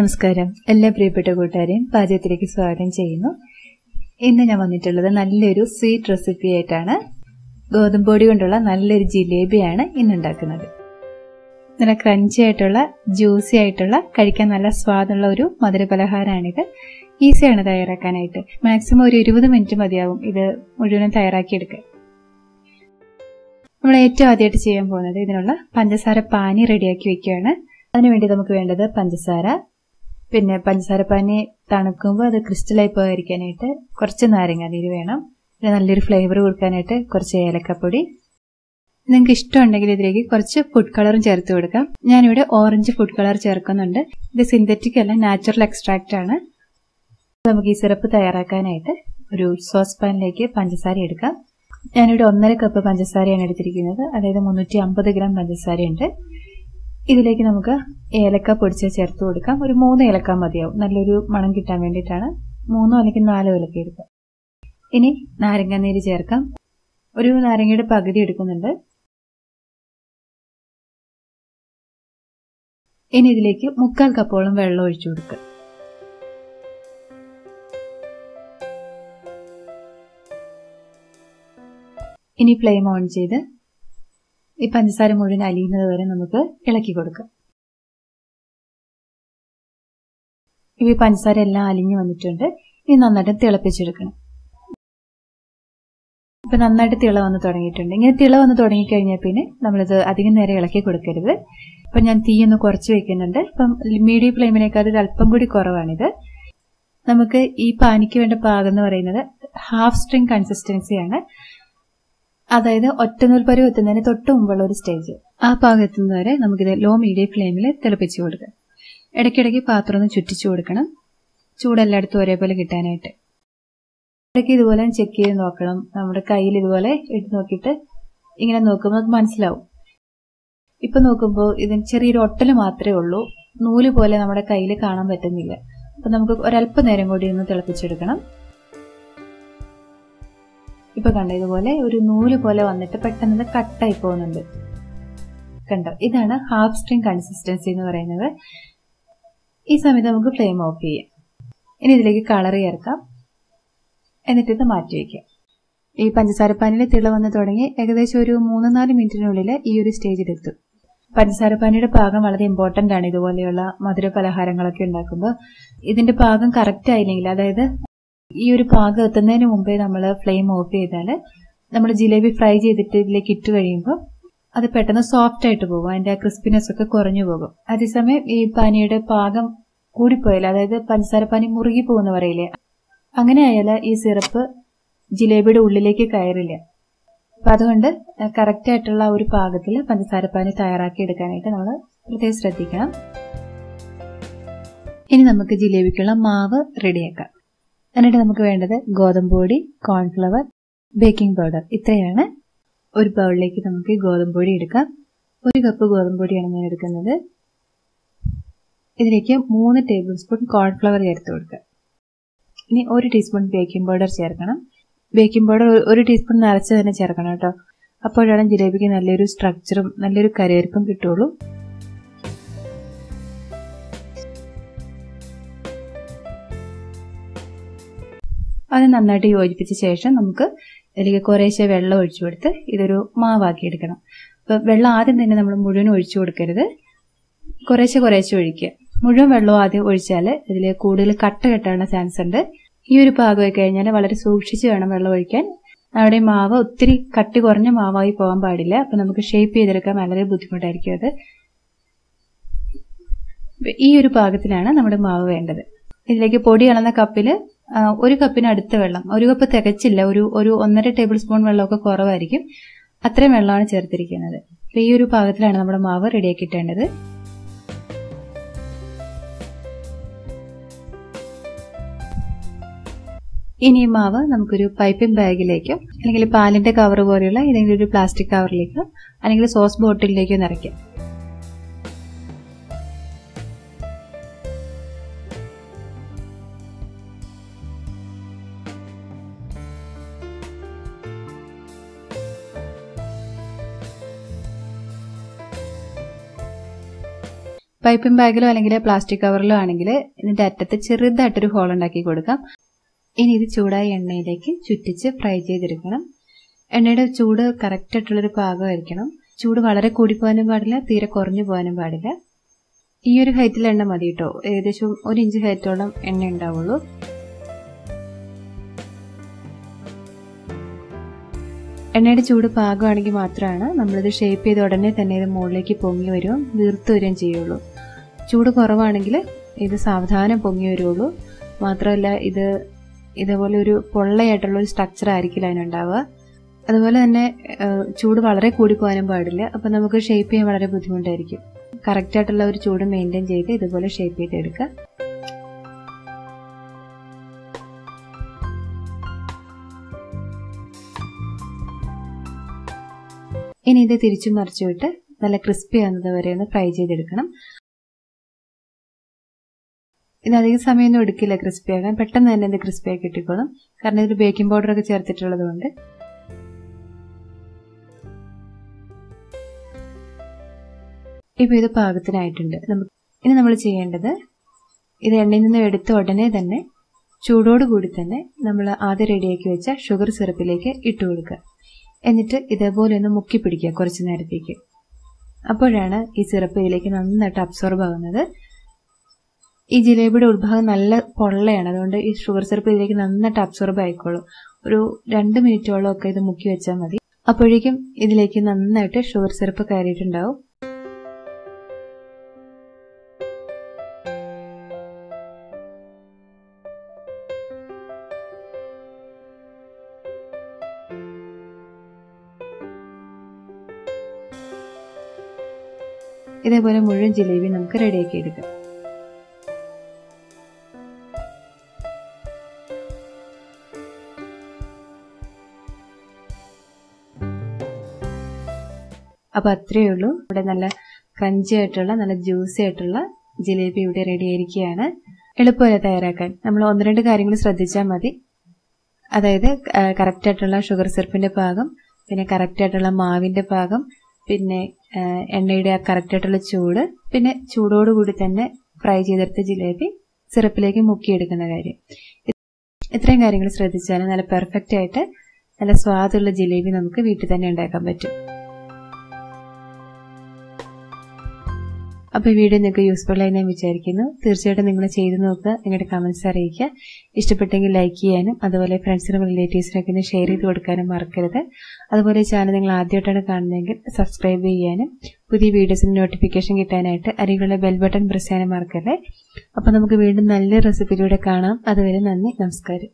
നമസ്കാരം. എല്ലാ പ്രിയപ്പെട്ട കൂട്ടുകാരെയും പാചകത്തിലേക്ക് സ്വാഗതം ചെയ്യുന്നു. ഇന്ന് ഞാൻ വന്നിട്ടുള്ളത് നല്ലൊരു സ്വീറ്റ് റെസിപ്പി ആയിട്ടാണ്. ഗോതമ്പൊടി കൊണ്ടുള്ള നല്ലൊരു ജിലേബിയാണ് ഇന്നുണ്ടാക്കുന്നത്. നല്ല ക്രഞ്ചി ആയിട്ടുള്ള ജ്യൂസി ആയിട്ടുള്ള കഴിക്കാൻ നല്ല സ്വാദുള്ള ഒരു മധുരപലഹാരമാണിത്. ഈസിയാണ് തയ്യാറാക്കാനായിട്ട്. മാക്സിമം ഒരു 20 മിനിറ്റ് മതിയാവും ഇത് മുഴുവനും തയ്യാറാക്കിയെടുക്കാൻ. നമ്മൾ ഏറ്റവും ആദ്യമായിട്ട് ചെയ്യാൻ പോകുന്നത് ഇതിനുള്ള പഞ്ചസാര പാനി റെഡിയാക്കി വെക്കുകയാണ്. അതിനുവേണ്ടി നമുക്ക് വേണ്ടത് പഞ്ചസാര, പിന്നെ പഞ്ചസാര പാനി തണുക്കുമ്പോൾ അത് ക്രിസ്റ്റലായി പോകാതിരിക്കാനായിട്ട് കുറച്ച് നാരങ്ങ നീര് വേണം. പിന്നെ നല്ലൊരു ഫ്ലേവർ കൊടുക്കാനായിട്ട് കുറച്ച് ഏലക്കപ്പൊടി. നിങ്ങൾക്ക് ഇഷ്ടമുണ്ടെങ്കിൽ ഇതിലേക്ക് കുറച്ച് ഫുഡ് കളറും ചേർത്ത് കൊടുക്കാം. ഞാനിവിടെ ഓറഞ്ച് ഫുഡ് കളർ ചേർക്കുന്നുണ്ട്. ഇത് സിന്തറ്റിക് അല്ല, നാച്ചുറൽ എക്സ്ട്രാക്റ്റ് ആണ്. നമുക്ക് ഈ സിറപ്പ് തയ്യാറാക്കാനായിട്ട് ഒരു സോസ് പാനിലേക്ക് പഞ്ചസാര എടുക്കാം. ഞാനിവിടെ 1.5 കപ്പ് പഞ്ചസാരയാണ് എടുത്തിരിക്കുന്നത്. അതായത് 350 ഗ്രാം പഞ്ചസാരയുണ്ട്. ഇതിലേക്ക് നമുക്ക് ഏലക്ക പൊടിച്ച് ചേർത്ത് കൊടുക്കാം. ഒരു 3 ഏലക്ക മതിയാവും. നല്ലൊരു മണം കിട്ടാൻ വേണ്ടിയിട്ടാണ്. 3 അല്ലെങ്കിൽ 4 ഏലക്ക എടുക്കാം. ഇനി നാരങ്ങ നീര് ചേർക്കാം. ഒരു നാരങ്ങയുടെ പകുതി എടുക്കുന്നുണ്ട്. ഇനി ഇതിലേക്ക് 3/4 കപ്പോളം വെള്ളം ഒഴിച്ചു കൊടുക്കുക. ഇനി ഫ്ലെയിം ഓൺ ചെയ്ത് ഈ പഞ്ചസാര മുഴുവൻ അലിയുന്നത് വരെ നമുക്ക് ഇളക്കി കൊടുക്കാം. ഈ പഞ്ചസാര എല്ലാം അലിഞ്ഞു വന്നിട്ടുണ്ട്. ഇനി നന്നായിട്ട് തിളപ്പിച്ചെടുക്കണം. ഇപ്പൊ നന്നായിട്ട് തിള വന്ന് തുടങ്ങിയിട്ടുണ്ട്. ഇങ്ങനെ തിള വന്ന് തുടങ്ങിക്കഴിഞ്ഞാൽ പിന്നെ നമ്മളിത് അധികം നേരം ഇളക്കി കൊടുക്കരുത്. ഇപ്പൊ ഞാൻ തീ ഒന്ന് കുറച്ച് വെക്കുന്നുണ്ട്. ഇപ്പം മീഡിയം ഫ്ലെയിമിനേക്കാൾ ഇത് അല്പം കൂടി കുറവാണിത്. നമുക്ക് ഈ പാനിക്ക് വേണ്ട പാകം എന്ന് പറയുന്നത് ഹാഫ് സ്ട്രിങ് കൺസിസ്റ്റൻസിയാണ്. അതായത് ഒറ്റനൂൽ പരുവം എത്തുന്നതിന് തൊട്ട് മുമ്പുള്ള ഒരു സ്റ്റേജ്. ആ പാകം എത്തുന്നവരെ നമുക്കിത് ലോ മീഡിയം ഫ്ലെയിമിൽ തിളപ്പിച്ചു കൊടുക്കാം. ഇടയ്ക്കിടയ്ക്ക് പാത്രം ഒന്ന് ചുറ്റിച്ചു കൊടുക്കണം, ചൂടെല്ലായിടത്തും ഒരേപോലെ കിട്ടാനായിട്ട്. ഇടയ്ക്ക് ഇതുപോലെ ചെക്ക് ചെയ്ത് നോക്കണം. നമ്മുടെ കയ്യിൽ ഇതുപോലെ ഇട്ട് നോക്കിയിട്ട് ഇങ്ങനെ നോക്കുമ്പോൾ നമുക്ക് മനസ്സിലാവും. ഇപ്പൊ നോക്കുമ്പോൾ ഇതിന് ചെറിയൊരു ഒട്ടൽ മാത്രമേ ഉള്ളൂ. നൂല് പോലെ നമ്മുടെ കയ്യിൽ കാണാൻ പറ്റുന്നില്ല. അപ്പൊ നമുക്ക് ഒരല്പ നേരം കൂടി ഒന്ന് തിളപ്പിച്ചെടുക്കണം. ഇപ്പൊ കണ്ടോ, ഇതുപോലെ ഒരു നൂല് പോലെ വന്നിട്ട് പെട്ടെന്ന് കട്ടായി പോകുന്നുണ്ട്. കണ്ടോ, ഇതാണ് ഹാഫ് സ്ട്രിങ് കൺസിസ്റ്റൻസി എന്ന് പറയുന്നത്. ഈ സമയത്ത് നമുക്ക് ഫ്ലെയിം ഓഫ് ചെയ്യാം. ഇനി ഇതിലേക്ക് കളർ ചേർക്കാം. എന്നിട്ട് ഇത് മാറ്റി വയ്ക്കാം. ഈ പഞ്ചസാരപ്പാനിയിൽ തിള വന്ന് തുടങ്ങി ഏകദേശം ഒരു 3-4 മിനിറ്റിനുള്ളിൽ ഈ ഒരു സ്റ്റേജിലെത്തും. പഞ്ചസാരപ്പാനിയുടെ പാകം വളരെ ഇമ്പോർട്ടന്റ് ആണ്. ഇതുപോലെയുള്ള മധുര പലഹാരങ്ങളൊക്കെ ഉണ്ടാക്കുമ്പോൾ ഇതിന്റെ പാകം കറക്റ്റ് ആയില്ലെങ്കിൽ, അതായത് ഈ ഒരു പാകം എത്തുന്നതിന് മുമ്പേ നമ്മൾ ഫ്ലെയിം ഓഫ് ചെയ്താൽ നമ്മൾ ജിലേബി ഫ്രൈ ചെയ്തിട്ട് ഇതിലേക്ക് ഇട്ട് കഴിയുമ്പോൾ അത് പെട്ടെന്ന് സോഫ്റ്റ് ആയിട്ട് പോകും. അതിന്റെ ക്രിസ്പിനെസ് ഒക്കെ കുറഞ്ഞു പോകും. അതേസമയം ഈ പാനിയുടെ പാകം കൂടിപ്പോയാൽ, അതായത് പഞ്ചസാര പാനി മുറുകി പോകുന്ന പറയില്ലേ, അങ്ങനെ ആയാൽ ഈ സിറപ്പ് ജിലേബിയുടെ ഉള്ളിലേക്ക് കയറില്ല. അപ്പൊ അതുകൊണ്ട് കറക്റ്റ് ആയിട്ടുള്ള ഒരു പാകത്തിൽ പഞ്ചസാര പാനി തയ്യാറാക്കി എടുക്കാനായിട്ട് നമ്മൾ പ്രത്യേകം ശ്രദ്ധിക്കണം. ഇനി നമുക്ക് ജിലേബിക്കുള്ള മാവ് റെഡിയാക്കാം. എന്നിട്ട് നമുക്ക് വേണ്ടത് ഗോതമ്പൊടി, കോൺഫ്ലവർ, ബേക്കിംഗ് പൗഡർ, ഇത്രയാണ്. ഒരു ബൗളിലേക്ക് നമുക്ക് ഗോതമ്പൊടി എടുക്കാം. 1 കപ്പ് ഗോതമ്പൊടിയാണ് ഞാൻ എടുക്കുന്നത്. ഇതിലേക്ക് 3 ടേബിൾ സ്പൂൺ കോൺഫ്ലവർ ചേർത്ത് കൊടുക്കുക. ഇനി 1 ടീസ്പൂൺ ബേക്കിംഗ് പൗഡർ ചേർക്കണം. ബേക്കിംഗ് പൗഡർ 1 ടീസ്പൂൺ നിറച്ച് തന്നെ ചേർക്കണം കേട്ടോ. അപ്പോഴാണ് ജിലേബിക്ക് നല്ലൊരു സ്ട്രക്ചറും നല്ലൊരു കരയരിപ്പും കിട്ടുള്ളൂ. അത് നന്നായിട്ട് യോജിപ്പിച്ച ശേഷം നമുക്ക് ഇതിലേക്ക് കുറേശ്ശെ വെള്ളം ഒഴിച്ചു കൊടുത്ത് ഇതൊരു മാവാക്കി എടുക്കണം. അപ്പൊ വെള്ളം ആദ്യം തന്നെ നമ്മൾ മുഴുവൻ ഒഴിച്ചു കൊടുക്കരുത്. കുറേശ്ശെ ഒഴിക്കുക. മുഴുവൻ വെള്ളം ആദ്യം ഒഴിച്ചാൽ ഇതിൽ കൂടുതൽ കട്ട കെട്ടാനുള്ള ചാൻസ് ഉണ്ട്. ഈ ഒരു പാകമായി കഴിഞ്ഞാൽ വളരെ സൂക്ഷിച്ച് വേണം വെള്ളം ഒഴിക്കാൻ. നമ്മുടെ മാവ് ഒത്തിരി കട്ടി കുറഞ്ഞ മാവായി പോകാൻ പാടില്ല. അപ്പൊ നമുക്ക് ഷേപ്പ് ചെയ്തെടുക്കാൻ വളരെ ബുദ്ധിമുട്ടായിരിക്കും അത്. ഈ ഒരു പാകത്തിലാണ് നമ്മുടെ മാവ് വേണ്ടത്. ഇതിലേക്ക് പൊടി അളന്ന കപ്പില് 1 കപ്പിന് അടുത്ത വെള്ളം, 1 കപ്പ് തികച്ചില്ല, ഒരു 1.5 ടേബിൾ സ്പൂൺ വെള്ളമൊക്കെ കുറവായിരിക്കും. അത്രയും വെള്ളമാണ് ചേർത്തിരിക്കുന്നത്. അപ്പൊ ഈ ഒരു പാകത്തിലാണ് നമ്മുടെ മാവ് റെഡിയാക്കി ഇട്ടേണ്ടത്. ഇനി ഈ മാവ് നമുക്കൊരു പൈപ്പിംഗ് ബാഗിലേക്കോ അല്ലെങ്കിൽ പാലിന്റെ കവർ പോലെയുള്ള ഏതെങ്കിലും ഒരു പ്ലാസ്റ്റിക് കവറിലേക്കോ അല്ലെങ്കിൽ സോസ് ബോട്ടിലേക്കോ നിറയ്ക്കാം. പൈപ്പിംഗ് ബാഗിലോ അല്ലെങ്കിൽ പ്ലാസ്റ്റിക് കവറിലോ ആണെങ്കിൽ ഇതിന്റെ അറ്റത്ത് ചെറുതായിട്ടൊരു ഹോൾ ഉണ്ടാക്കി കൊടുക്കാം. ഇനി ഇത് ചൂടായ എണ്ണയിലേക്ക് ചുറ്റിച്ച് ഫ്രൈ ചെയ്തെടുക്കണം. എണ്ണയുടെ ചൂട് കറക്റ്റ് ആയിട്ടുള്ളൊരു പാകമായിരിക്കണം. ചൂട് വളരെ കൂടിപ്പോകാനും പാടില്ല, തീരെ കുറഞ്ഞു പോകാനും പാടില്ല. ഈ ഒരു ഹൈറ്റിൽ എണ്ണ മതി കേട്ടോ. ഏകദേശം 1 ഇഞ്ച് ഹൈറ്റോളം എണ്ണ ഉണ്ടാവുള്ളൂ. എണ്ണയുടെ ചൂട് പാകമാണെങ്കിൽ മാത്രമാണ് നമ്മളിത് ഷേപ്പ് ചെയ്ത ഉടനെ തന്നെ ഇത് മുകളിലേക്ക് പൊങ്ങി വരും, വീർത്ത് വരികയും ചെയ്യുള്ളൂ. ചൂട് കുറവാണെങ്കിൽ ഇത് സാവധാനം പൊങ്ങി വരുള്ളൂ. മാത്രമല്ല ഇത് ഇതേപോലെ ഒരു പൊള്ളയായിട്ടുള്ള ഒരു സ്ട്രക്ചർ ആയിരിക്കില്ല അതിനുണ്ടാവുക. അതുപോലെ തന്നെ ചൂട് വളരെ കൂടി പോകാനും പാടില്ല. അപ്പം നമുക്ക് ഷേപ്പ് ചെയ്യാൻ വളരെ ബുദ്ധിമുട്ടായിരിക്കും. കറക്റ്റായിട്ടുള്ള ഒരു ചൂട് മെയിൻറ്റെയിൻ ചെയ്ത് ഇതുപോലെ ഷേപ്പ് ചെയ്തെടുക്കുക. ഇനി ഇത് തിരിച്ചു മറിച്ചു വിട്ട് നല്ല ക്രിസ്പി ആകുന്നത് വരെ ഒന്ന് ഫ്രൈ ചെയ്തെടുക്കണം. ഇത് അധികം സമയമൊന്നും എടുക്കില്ല ക്രിസ്പി ആകാൻ. പെട്ടെന്ന് തന്നെ ഇത് ക്രിസ്പി ആയി കിട്ടിക്കോളും. കാരണം ഇതിൽ ബേക്കിംഗ് പൗഡർ ഒക്കെ ചേർത്തിട്ടുള്ളത് കൊണ്ട്. ഇപ്പൊ ഇത് പാകത്തിനായിട്ടുണ്ട്. ഇനി നമ്മൾ ചെയ്യേണ്ടത് ഇത് എണ്ണയിൽ നിന്ന് എടുത്ത ഉടനെ തന്നെ ചൂടോടുകൂടി തന്നെ നമ്മൾ ആദ്യം റെഡിയാക്കി വെച്ച ഷുഗർ സിറപ്പിലേക്ക് ഇട്ട് കൊടുക്കുക. എന്നിട്ട് ഇതേപോലെ ഒന്ന് മുക്കി പിടിക്കുക കുറച്ചു നേരത്തേക്ക്. അപ്പോഴാണ് ഈ സിറപ്പ് ഇതിലേക്ക് നന്നായിട്ട് അബ്സോർബ് ആകുന്നത്. ഈ ജിലേബിയുടെ ഉൾഭാഗം നല്ല പൊള്ളയാണ്, അതുകൊണ്ട് ഈ ഷുഗർ സിറപ്പ് ഇതിലേക്ക് നന്നായിട്ട് അബ്സോർബ് ആയിക്കോളും. ഒരു 2 മിനിറ്റോളം ഒക്കെ ഇത് മുക്കി വെച്ചാൽ മതി. അപ്പോഴേക്കും ഇതിലേക്ക് നന്നായിട്ട് ഷുഗർ സിറപ്പ് കയറിയിട്ടുണ്ടാവും. ഇതേപോലെ മുഴുവൻ ജിലേബി നമുക്ക് റെഡിയാക്കി എടുക്കാം. അപ്പൊ അത്രയേ ഉള്ളൂ. ഇവിടെ നല്ല ക്രഞ്ചി ആയിട്ടുള്ള നല്ല ജ്യൂസി ആയിട്ടുള്ള ജിലേബി ഇവിടെ റെഡി ആയിരിക്കുകയാണ്. എളുപ്പമല്ല തയ്യാറാക്കാൻ. നമ്മൾ 1-2 കാര്യങ്ങൾ ശ്രദ്ധിച്ചാൽ മതി. അതായത് കറക്റ്റ് ആയിട്ടുള്ള ഷുഗർ സിറപ്പിന്റെ പാകം, പിന്നെ കറക്റ്റ് ആയിട്ടുള്ള മാവിന്റെ പാകം, പിന്നെ എണ്ണയുടെ കറക്റ്റ് ആയിട്ടുള്ള ചൂട്, പിന്നെ ചൂടോടുകൂടി തന്നെ ഫ്രൈ ചെയ്തെടുത്ത ജിലേബി സിറപ്പിലേക്ക് മുക്കിയെടുക്കുന്ന കാര്യം. ഇത്രയും കാര്യങ്ങൾ ശ്രദ്ധിച്ചാൽ നല്ല പെർഫെക്റ്റ് ആയിട്ട് നല്ല സ്വാദുള്ള ജിലേബി നമുക്ക് വീട്ടിൽ തന്നെ ഉണ്ടാക്കാൻ പറ്റും. അപ്പോൾ ഈ വീഡിയോ നിങ്ങൾക്ക് യൂസ്ഫുൾ ആയി ഞാൻ വിചാരിക്കുന്നു. തീർച്ചയായിട്ടും നിങ്ങൾ ചെയ്തു നോക്കുക, നിങ്ങളുടെ കമന്റ്സ് അറിയിക്കുക. ഇഷ്ടപ്പെട്ടെങ്കിൽ ലൈക്ക് ചെയ്യാനും അതുപോലെ ഫ്രണ്ട്സിനും റിലേറ്റീവ്സിനൊക്കെ ഒന്ന് ഷെയർ ചെയ്ത് കൊടുക്കാനും മറക്കരുത്. അതുപോലെ ചാനൽ നിങ്ങൾ ആദ്യമായിട്ടാണ് കാണുന്നതെങ്കിൽ സബ്സ്ക്രൈബ് ചെയ്യാനും പുതിയ വീഡിയോസിന് നോട്ടിഫിക്കേഷൻ കിട്ടാനായിട്ട് അരികിലുള്ള ബെൽ ബട്ടൺ പ്രസ് ചെയ്യാനും മറക്കല്ലേ. അപ്പോൾ നമുക്ക് വീണ്ടും നല്ല റെസിപ്പിയിലൂടെ കാണാം. അതുവരെ നന്ദി, നമസ്കാരം.